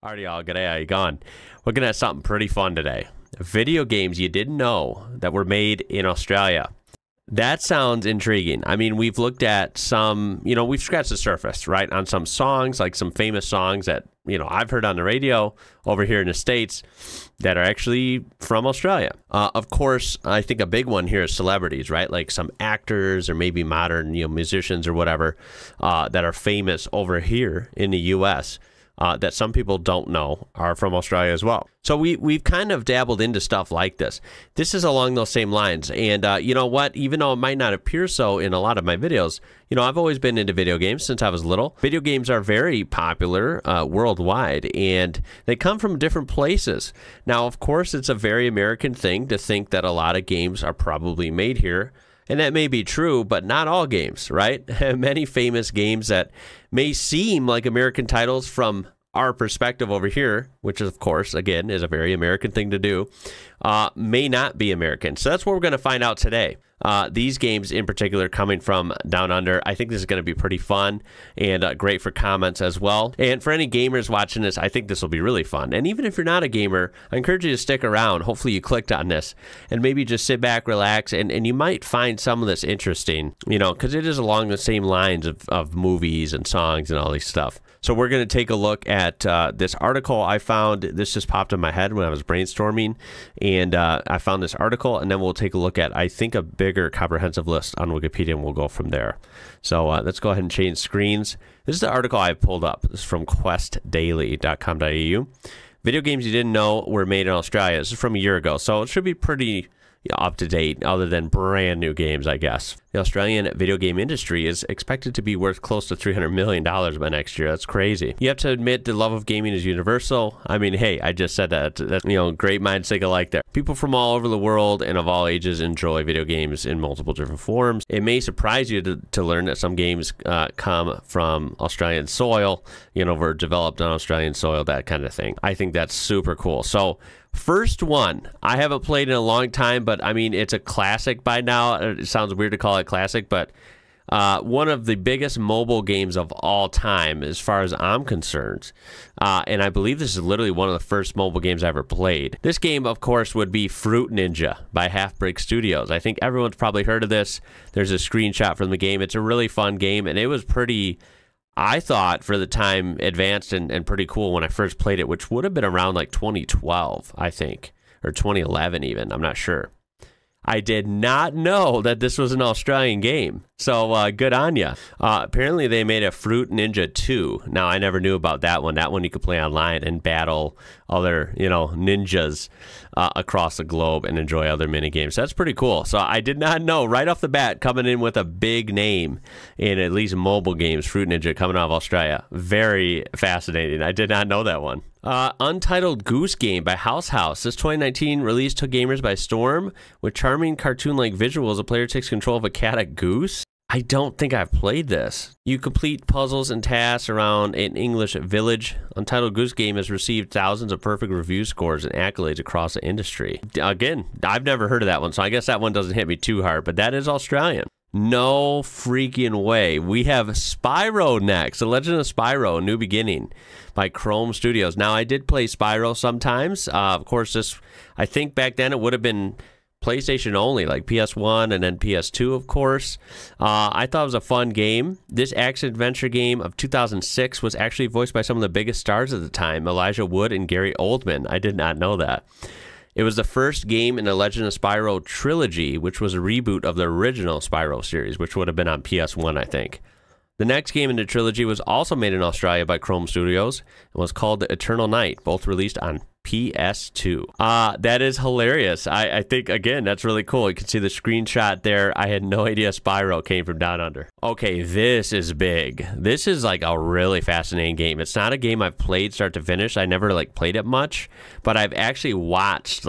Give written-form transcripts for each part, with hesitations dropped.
Alrighty, y'all. G'day, how you going? We're looking at something pretty fun today. Video games you didn't know that were made in Australia. That sounds intriguing. I mean, we've looked at some, we've scratched the surface, right? On some songs, like some famous songs that, I've heard on the radio over here in the States that are actually from Australia. Of course, I think a big one here is celebrities, right? Like some actors or maybe modern, musicians or whatever that are famous over here in the U.S. That some people don't know are from Australia as well. So we've kind of dabbled into stuff like this. This is along those same lines. And you know what? Even though it might not appear so in a lot of my videos, I've always been into video games since I was little. Video games are very popular worldwide, and they come from different places. Now, of course, it's a very American thing to think that a lot of games are probably made here. And that may be true, but not all games, right? Many famous games that may seem like American titles from our perspective over here, which of course, again, is a very American thing to do, may not be American. So that's what we're going to find out today. These games in particular coming from down under. I think this is going to be pretty fun and great for comments as well. And for any gamers watching this, I think this will be really fun. And even if you're not a gamer, I encourage you to stick around. Hopefully you clicked on this and maybe just sit back, relax, and you might find some of this interesting, because it is along the same lines of movies and songs and all these stuff. So we're going to take a look at this article I found. This just popped in my head when I was brainstorming, and I found this article, and then we'll take a look at, I think, a bigger comprehensive list on Wikipedia, and we'll go from there. So let's go ahead and change screens. This is the article I pulled up. This is from questdaily.com.au. Video games you didn't know were made in Australia. This is from a year ago, so it should be pretty up to date, other than brand new games, I guess. The Australian video game industry is expected to be worth close to $300 million by next year. That's crazy. You have to admit the love of gaming is universal. I mean, hey, I just said that. That's, great minds think alike there. People from all over the world and of all ages enjoy video games in multiple different forms. It may surprise you to learn that some games come from Australian soil, were developed on Australian soil, that kind of thing. I think that's super cool. So, first one, I haven't played in a long time, but I mean, it's a classic by now. It sounds weird to call it classic, but one of the biggest mobile games of all time, as far as I'm concerned. And I believe this is literally one of the first mobile games I ever played. This game, of course, would be Fruit Ninja by Half Brick Studios. I think everyone's probably heard of this. There's a screenshot from the game. It's a really fun game, and it was pretty, I thought, for the time, advanced and pretty cool when I first played it, which would have been around like 2012, I think, or 2011 even. I'm not sure. I did not know that this was an Australian game, so good on ya. Apparently, they made a Fruit Ninja 2. Now, I never knew about that one. That one you could play online and battle other, ninjas across the globe and enjoy other mini games. That's pretty cool. So I did not know right off the bat, coming in with a big name in at least mobile games, Fruit Ninja coming out of Australia. Very fascinating. I did not know that one. Untitled Goose Game by House. This 2019 release took gamers by storm. With charming cartoon-like visuals, a player takes control of a cat at goose. I don't think I've played this. You complete puzzles and tasks around an English village. Untitled Goose Game has received thousands of perfect review scores and accolades across the industry. Again, I've never heard of that one, so I guess that one doesn't hit me too hard, but that is Australian. No freaking way. We have Spyro next. The Legend of Spyro, A New Beginning by Chrome Studios. Now, I did play Spyro sometimes. Of course, I think back then it would have been PlayStation only, like PS1 and then PS2, of course. I thought it was a fun game. This action-adventure game of 2006 was actually voiced by some of the biggest stars at the time, Elijah Wood and Gary Oldman. I did not know that. It was the first game in the Legend of Spyro trilogy, which was a reboot of the original Spyro series, which would have been on PS1, I think. The next game in the trilogy was also made in Australia by Chrome Studios and was called The Eternal Night, both released on PS2. That is hilarious. I think, again, that's really cool. You can see the screenshot there. I had no idea Spyro came from down under. Okay, this is big. This is like a really fascinating game. It's not a game I've played start to finish. I never played it much, but I've actually watched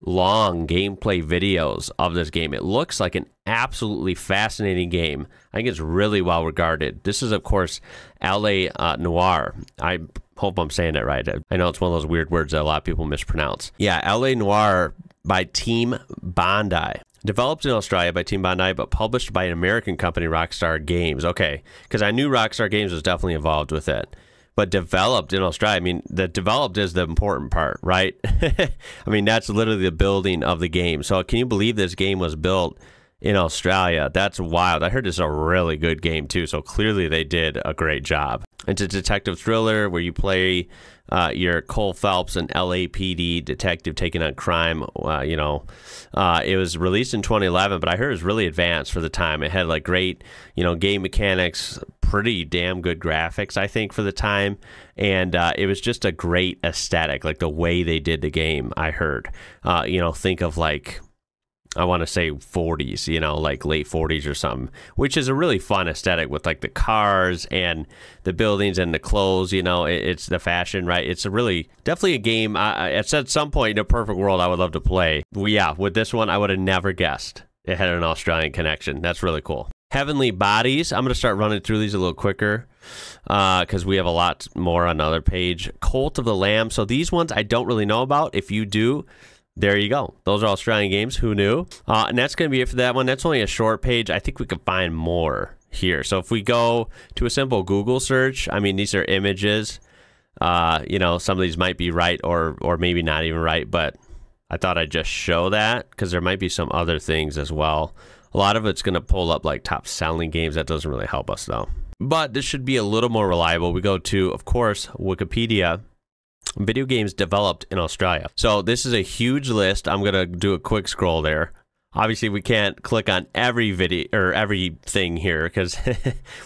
long gameplay videos of this game. It looks like an absolutely fascinating game. I think it's really well regarded. This is, of course, LA Noire. I hope I'm saying it right. I know it's one of those weird words that a lot of people mispronounce. Yeah, LA Noire by Team Bondi. Developed in Australia by Team Bondi, but published by an American company, Rockstar Games. Okay, because I knew Rockstar Games was definitely involved with it. but developed in Australia. I mean, the developed is the important part, right? I mean, that's literally the building of the game. So can you believe this game was built in Australia? That's wild. I heard it's a really good game too, so clearly they did a great job. It's a detective thriller where you play your Cole Phelps, an LAPD detective taking on crime. It was released in 2011, but I heard it was really advanced for the time. It had like great, game mechanics, pretty damn good graphics, I think, for the time. And it was just a great aesthetic, like the way they did the game, I heard. Think of like, I want to say 40s, like late 40s or something, which is a really fun aesthetic with like the cars and the buildings and the clothes, it's the fashion, right? It's definitely a game. At some point in a perfect world, I would love to play. Yeah, with this one, I would have never guessed it had an Australian connection. That's really cool. Heavenly Bodies. I'm going to start running through these a little quicker because we have a lot more on the other page. Cult of the Lamb. So these ones I don't really know about. If you do, there you go. Those are Australian games. Who knew? And that's going to be it for that one. That's only a short page. I think we could find more here. So if we go to a simple Google search, I mean, these are images. Some of these might be right or maybe not even right, but I thought I'd just show that because there might be some other things as well. A lot of it's going to pull up like top selling games. That doesn't really help us though. But this should be a little more reliable. We go to, of course, Wikipedia. Video games developed in Australia. So this is a huge list. I'm going to do a quick scroll there. Obviously, we can't click on every video or everything here because,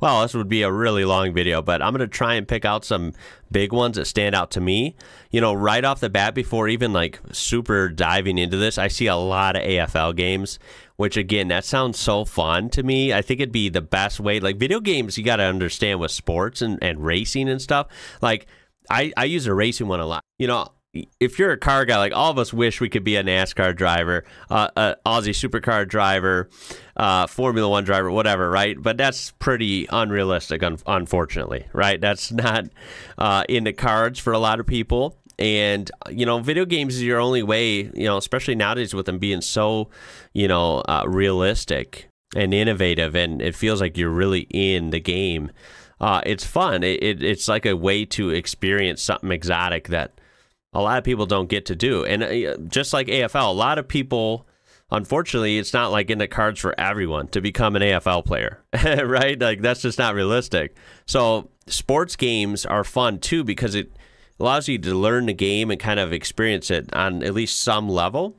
well, this would be a really long video, but I'm going to try and pick out some big ones that stand out to me. Right off the bat, before even like super diving into this, I see a lot of AFL games, which again, that sounds so fun to me. I think it'd be the best way. Like video games, you got to understand with sports and racing and stuff. Like, I use a racing one a lot. If you're a car guy, like all of us wish we could be a NASCAR driver, a Aussie supercar driver, Formula One driver, whatever, right? But that's pretty unrealistic, unfortunately, right? That's not in the cards for a lot of people. And, video games is your only way, especially nowadays with them being so, realistic and innovative, and it feels like you're really in the game. It's fun. It's like a way to experience something exotic that a lot of people don't get to do. And just like AFL, a lot of people, unfortunately, it's not like in the cards for everyone to become an AFL player, right? Like that's just not realistic. So sports games are fun too because it allows you to learn the game and kind of experience it on at least some level.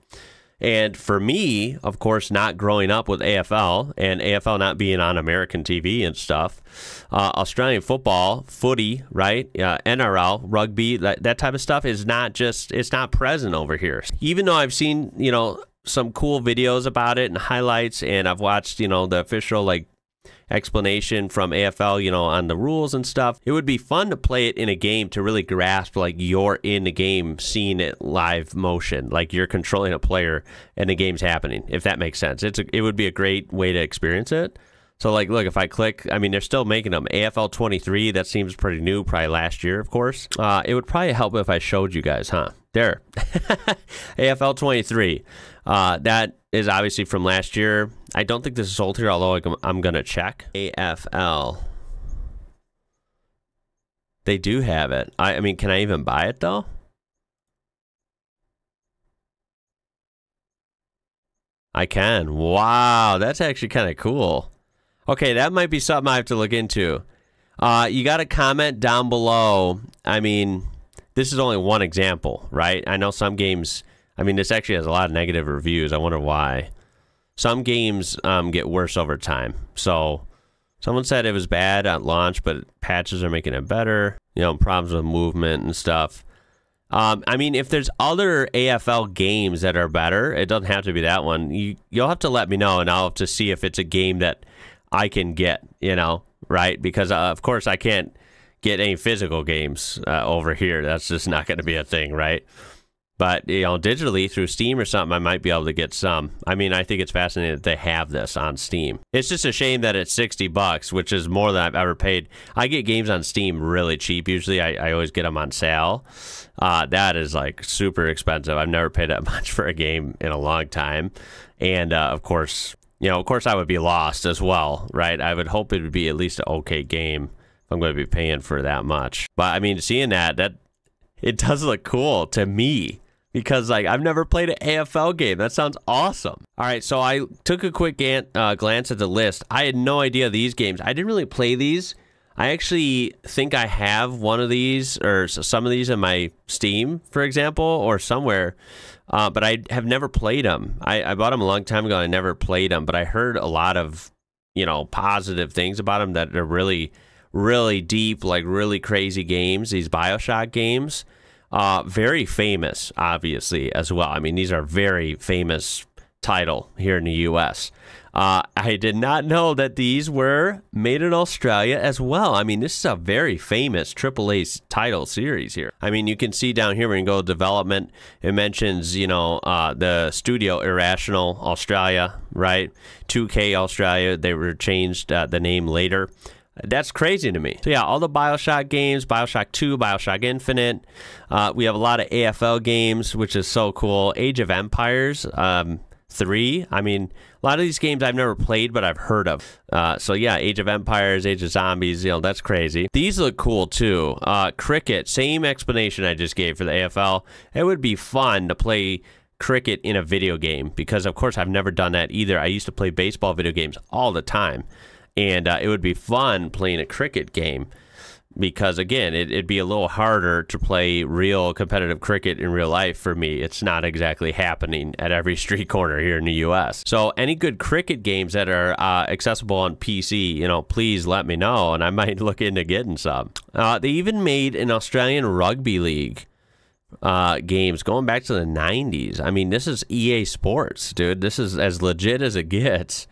And for me, of course, not growing up with AFL and AFL not being on American TV and stuff, Australian football, footy, right? NRL, rugby, that type of stuff is it's not present over here. Even though I've seen, some cool videos about it and highlights, and I've watched, the official, explanation from AFL, on the rules and stuff. It would be fun to play it in a game to really grasp, you're in the game, seeing it live motion, like you're controlling a player and the game's happening, if that makes sense. It would be a great way to experience it. So, look, if I click, I mean, they're still making them. AFL 23, that seems pretty new, probably last year, of course. It would probably help if I showed you guys, huh? There. AFL 23. That is obviously from last year. I don't think this is sold here, although I'm going to check. AFL. They do have it. I mean, can I even buy it, though? I can. Wow, that's actually kind of cool. Okay, that might be something I have to look into. You got to comment down below. I mean, this is only one example, right? I know some games, I mean, this actually has a lot of negative reviews. I wonder why. Some games get worse over time. So someone said it was bad at launch, but patches are making it better. Problems with movement and stuff. I mean, if there's other AFL games that are better, it doesn't have to be that one. You'll have to let me know, and I'll have to see if it's a game that I can get, right? Because, of course, I can't get any physical games over here. That's just not going to be a thing, right? But, digitally through Steam or something, I might be able to get some. I mean, I think it's fascinating that they have this on Steam. It's just a shame that it's $60, which is more than I've ever paid. I get games on Steam really cheap. Usually, I always get them on sale. That is, super expensive. I've never paid that much for a game in a long time. And, of course, I would be lost as well, right? I would hope it would be at least an okay game I'm going to be paying for that much. But I mean, seeing that it does look cool to me. Because, like, I've never played an AFL game. That sounds awesome. All right, so I took a quick glance at the list. I had no idea these games. I didn't really play these. I actually think I have one of these or some of these in my Steam, for example, or somewhere. But I have never played them. I bought them a long time ago and I never played them. But I heard a lot of, you know, positive things about them, that they're really, really deep, like really crazy games, these BioShock games. Very famous, obviously, as well. I mean, these are very famous title here in the U.S. I did not know that these were made in Australia as well. I mean, this is a very famous AAA title series here. I mean, you can see down here when you go to development, it mentions, you know, the studio Irrational Australia, right? 2K Australia. They were changed the name later. That's crazy to me. So yeah, all the BioShock games, BioShock 2, BioShock Infinite. We have a lot of AFL games, which is so cool. Age of Empires 3. I mean, a lot of these games I've never played, but I've heard of. So yeah, Age of Empires, Age of Zombies, you know, that's crazy. These look cool too. Cricket, same explanation I just gave for the AFL. It would be fun to play cricket in a video game because, of course, I've never done that either. I used to play baseball video games all the time. And it would be fun playing a cricket game because, again, it'd be a little harder to play real competitive cricket in real life for me. It's not exactly happening at every street corner here in the U.S. So any good cricket games that are accessible on PC, you know, please let me know, and I might look into getting some. They even made an Australian rugby league games going back to the 90s. I mean, this is EA Sports, dude. This is as legit as it gets.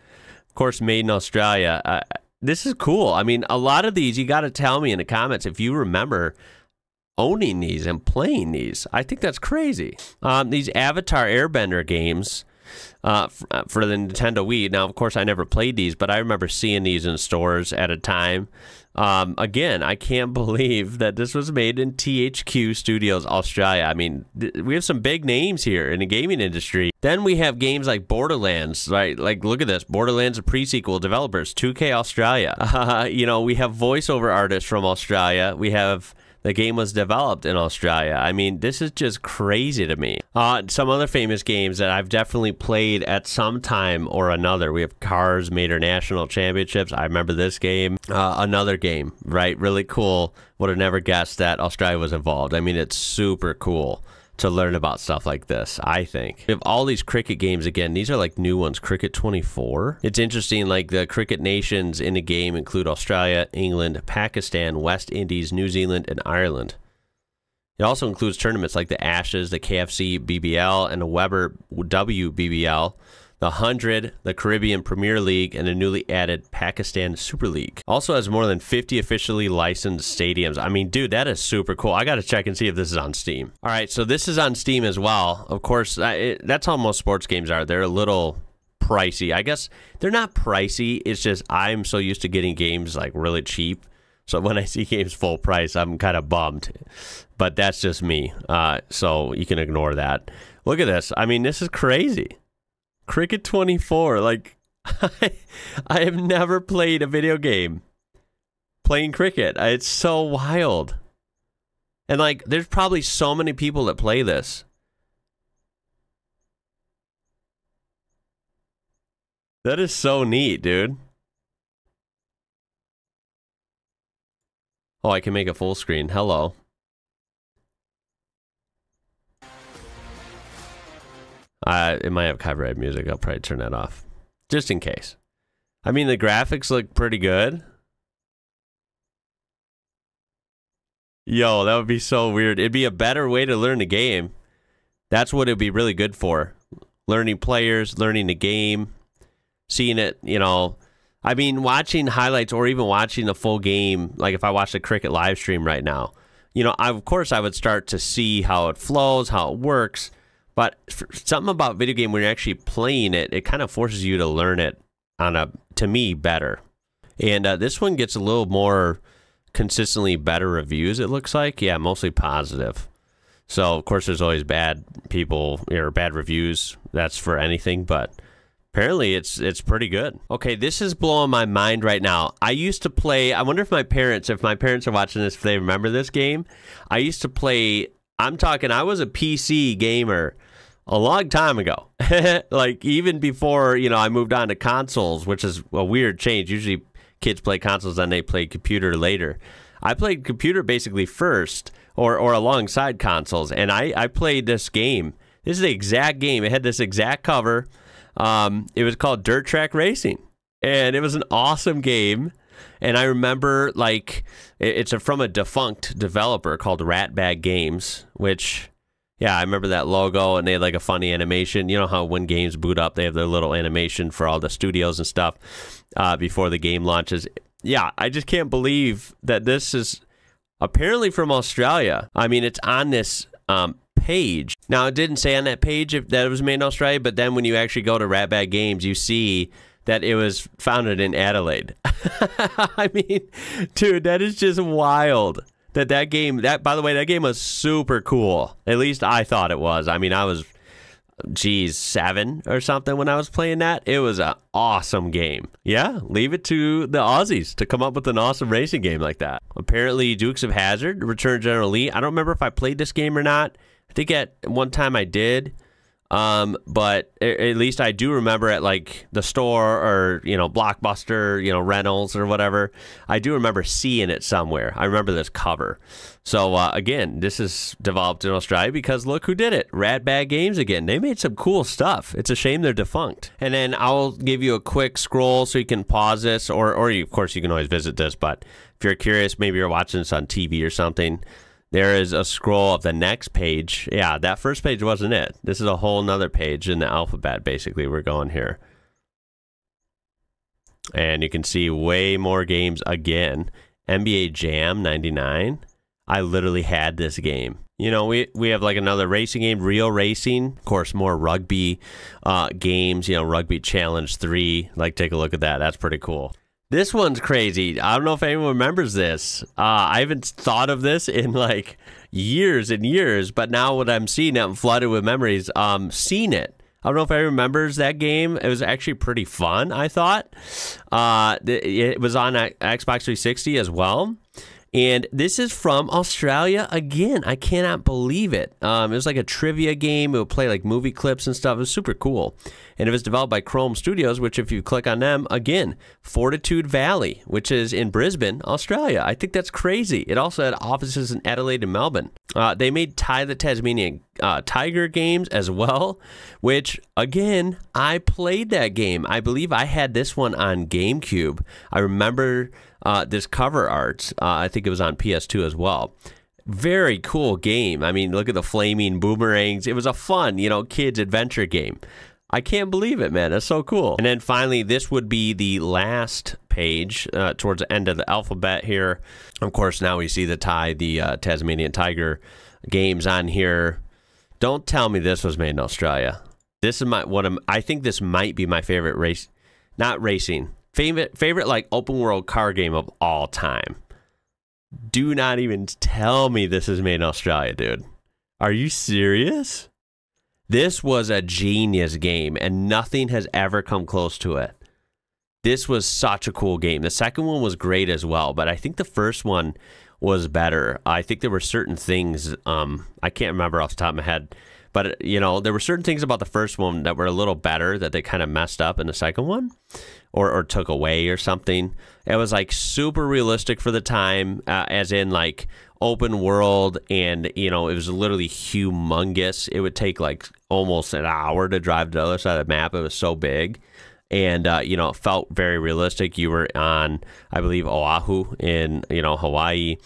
Course, made in Australia. This is cool. I mean, a lot of these, you got to tell me in the comments if you remember owning these and playing these. I think that's crazy. These Avatar Airbender games for the Nintendo Wii. Now, of course, I never played these, but I remember seeing these in stores at a time. Again, I can't believe that this was made in THQ Studios Australia. I mean, we have some big names here in the gaming industry. Then we have games like Borderlands, right? Like, look at this. Borderlands, a pre-sequel, developers, 2K Australia. You know, we have voiceover artists from Australia. We have... The game was developed in Australia. I mean, this is just crazy to me. Some other famous games that I've definitely played at some time or another. We have Cars Major National Championships. I remember this game. Another game, right? Really cool. Would have never guessed that Australia was involved. I mean, it's super cool to learn about stuff like this, I think. We have all these cricket games again. These are like new ones. Cricket 24. It's interesting, like the cricket nations in the game include Australia, England, Pakistan, West Indies, New Zealand, and Ireland. It also includes tournaments like the Ashes, the KFC BBL, and the Weber WBBL, the 100, the Caribbean Premier League, and the newly added Pakistan Super League. Also has more than 50 officially licensed stadiums. I mean, dude, that is super cool. I got to check and see if this is on Steam. All right, so this is on Steam as well. Of course, that's how most sports games are. They're a little pricey. I guess they're not pricey. It's just I'm so used to getting games like really cheap. So when I see games full price, I'm kind of bummed. But that's just me. So you can ignore that. Look at this. I mean, this is crazy. Cricket 24, like, I have never played a video game playing cricket. It's so wild. And, like, there's probably so many people that play this. That is so neat, dude. Oh, I can make a full screen. Hello. It might have copyright music. I'll probably turn that off. Just in case. I mean, the graphics look pretty good. Yo, that would be so weird. It'd be a better way to learn the game. That's what it'd be really good for. Learning players, learning the game, seeing it, you know. I mean, watching highlights or even watching the full game, like if I watch the cricket live stream right now, you know, of course I would start to see how it flows, how it works. But something about video game when you're actually playing it, it kind of forces you to learn it on a, to me, better. And this one gets a little more consistently better reviews, it looks like. Yeah, mostly positive. So, of course, there's always bad people or bad reviews. That's for anything, but Apparently, it's pretty good. Okay, this is blowing my mind right now. I used to play, I wonder if my parents are watching this, if they remember this game. I used to play, I'm talking, I was a PC gamer a long time ago. Like, even before, you know, I moved on to consoles, which is a weird change. Usually, kids play consoles, then they play computer later. I played computer basically first, or alongside consoles, and I played this game. This is the exact game. It had this exact cover. It was called Dirt Track Racing, and it was an awesome game. And I remember, like, it's from a defunct developer called Ratbag Games, which, yeah, I remember that logo, and they had like a funny animation. You know how when games boot up, they have their little animation for all the studios and stuff before the game launches. Yeah, I just can't believe that this is apparently from Australia. I mean, it's on this page. Now, it didn't say on that page that it was made in Australia, but then when you actually go to Ratbag Games, you see that it was founded in Adelaide. I mean, dude, that is just wild. That game, by the way, that game was super cool. At least I thought it was. I mean, I was, geez, 7 or something when I was playing that. It was an awesome game. Yeah, leave it to the Aussies to come up with an awesome racing game like that. Apparently, Dukes of Hazzard, Return General Lee. I don't remember if I played this game or not. I think at one time I did, but at least I do remember at like the store or, you know, Blockbuster, you know, Reynolds or whatever. I do remember seeing it somewhere. I remember this cover. So again, this is developed in Australia because look who did it. Ratbag Games again. They made some cool stuff. It's a shame they're defunct. And then I'll give you a quick scroll so you can pause this, or you, of course you can always visit this, but if you're curious, maybe you're watching this on TV or something, there is a scroll of the next page. Yeah, that first page wasn't it. This is a whole nother page in the alphabet, basically. We're going here. And you can see way more games again. NBA Jam 99. I literally had this game. You know, we have like another racing game, Real Racing. Of course, more rugby games, you know, Rugby Challenge 3. Like, take a look at that. That's pretty cool. This one's crazy. I don't know if anyone remembers this. I haven't thought of this in like years and years, but now what I'm seeing, I'm flooded with memories. Seen it. I don't know if anyone remembers that game. It was actually pretty fun, I thought. It was on Xbox 360 as well. And this is from Australia again. I cannot believe it. It was like a trivia game. It would play like movie clips and stuff. It was super cool. And it was developed by Chrome Studios, which if you click on them, again, Fortitude Valley, which is in Brisbane, Australia. I think that's crazy. It also had offices in Adelaide and Melbourne. They made Ty the Tasmanian Tiger games as well, which, again, I played that game. I believe I had this one on GameCube. I remember this cover art. I think it was on PS2 as well. Very cool game. I mean, look at the flaming boomerangs. It was a fun, you know, kids adventure game. I can't believe it, man. That's so cool. And then finally, this would be the last page towards the end of the alphabet here. Of course, now we see the Tasmanian Tiger games on here. Don't tell me this was made in Australia. This is I think this might be my favorite race, not racing, favorite like open world car game of all time. Do not even tell me this is made in Australia, dude. Are you serious? This was a genius game, and nothing has ever come close to it. This was such a cool game. The second one was great as well, but I think the first one was better. I think there were certain things, I can't remember off the top of my head, but, you know, there were certain things about the first one that were a little better that they kind of messed up in the second one or took away or something. It was, like, super realistic for the time, as in, like, open world, and, you know, it was literally humongous. It would take, like, almost an hour to drive to the other side of the map. It was so big. And, you know, it felt very realistic. You were on, I believe, Oahu in, you know, Hawaii.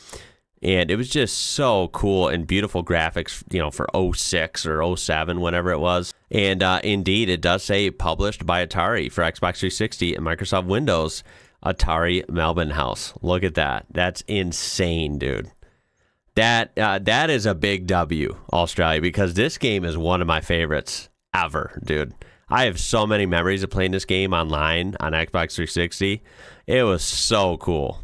And it was just so cool and beautiful graphics, you know, for 06 or 07, whatever it was. And indeed, it does say published by Atari for Xbox 360 and Microsoft Windows, Atari Melbourne House. Look at that. That's insane, dude. That is a big W, Australia, because this game is one of my favorites ever, dude. I have so many memories of playing this game online on Xbox 360. It was so cool.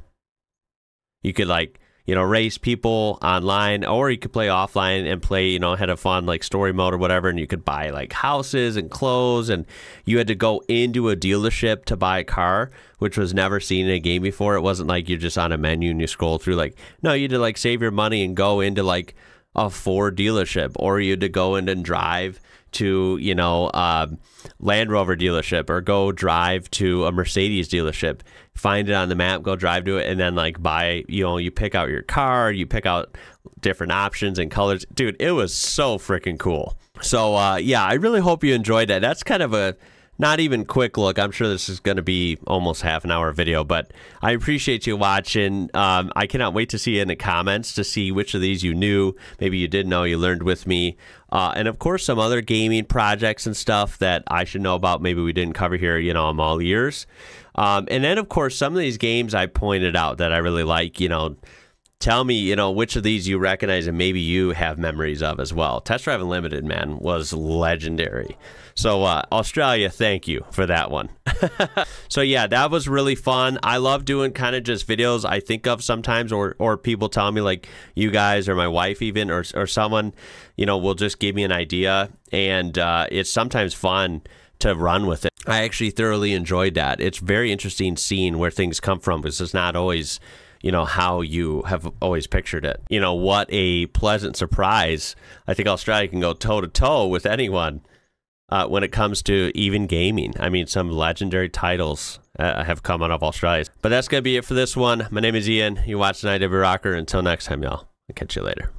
You could, like, race people online, or you could play offline and play, had a fun like story mode or whatever, and you could buy like houses and clothes, and you had to go into a dealership to buy a car, which was never seen in a game before. It wasn't like you're just on a menu and you scroll through. Like, no, you had to like save your money and go into like a Ford dealership, or you had to go in and drive to Land Rover dealership, or go drive to a Mercedes dealership, find it on the map, go drive to it, and then like buy, you pick out your car, you pick out different options and colors. Dude, it was so freaking cool. So yeah, I really hope you enjoyed that. That's kind of a not even quick look. I'm sure this is going to be almost half an hour video, but I appreciate you watching. I cannot wait to see you in the comments to see which of these you knew, maybe you didn't know, you learned with me. And of course, some other gaming projects and stuff that I should know about, maybe we didn't cover here, I'm all ears. And then, of course, some of these games I pointed out that I really like, tell me, which of these you recognize and maybe you have memories of as well. Test Drive Unlimited, man, was legendary. So, Australia, thank you for that one. So, yeah, that was really fun. I love doing kind of just videos I think of sometimes, or people tell me, like you guys or my wife even, or someone, will just give me an idea. And it's sometimes fun to run with it. I actually thoroughly enjoyed that. It's very interesting seeing where things come from, because it's not always how you have always pictured it. What a pleasant surprise. I think Australia can go toe-to-toe with anyone when it comes to even gaming. I mean, some legendary titles have come out of Australia. But that's going to be it for this one. My name is Ian. You're watching IWrocker. Until next time, y'all. I'll catch you later.